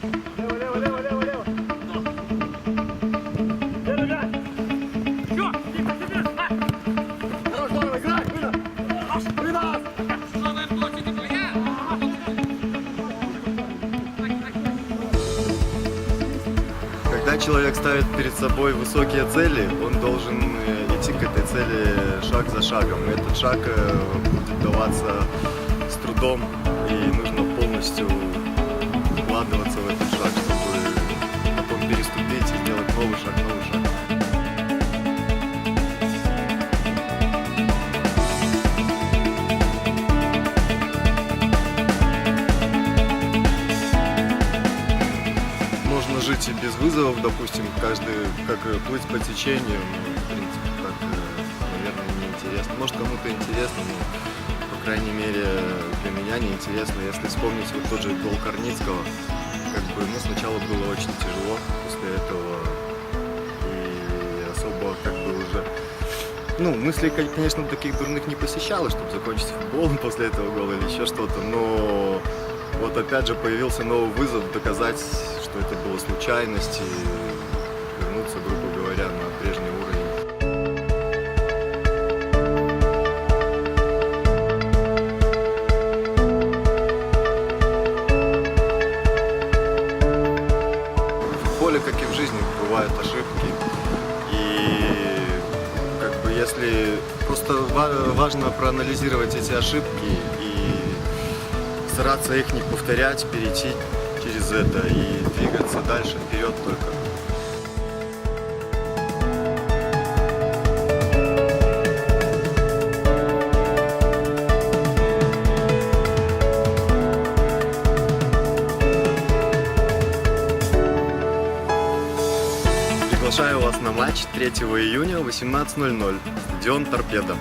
Лево, лево, лево, лево, лево. Лево, играй. Чё? Хорош, здорово, играй, вынос. Вынос. Когда человек ставит перед собой высокие цели, он должен идти к этой цели шаг за шагом. И этот шаг будет даваться с трудом, и нужно полностью вкладываться в этот шаг, чтобы потом переступить и сделать новый шаг, новый шаг. Можно жить и без вызовов, допустим, каждый, как плыть по течению, ну, в принципе, так, наверное, неинтересно. Может, кому-то интересно, но, по крайней мере, для меня неинтересно. Если вспомнить вот тот же гол Корницкого, как бы, ну, сначала было очень тяжело после этого, и особо, как бы, уже, ну, мыслей, конечно, таких дурных не посещало, чтобы закончить футболом после этого гола или еще что-то, но вот опять же появился новый вызов доказать, что это была случайность, и вернуться, грубо говоря, на прежний уровень. В футболе, как и в жизни, бывают ошибки. И как бы если просто важно проанализировать эти ошибки и стараться их не повторять, перейти через это и двигаться дальше, вперед только. Приглашаю вас на матч 3 июня в 18:00, стадион «Торпедо».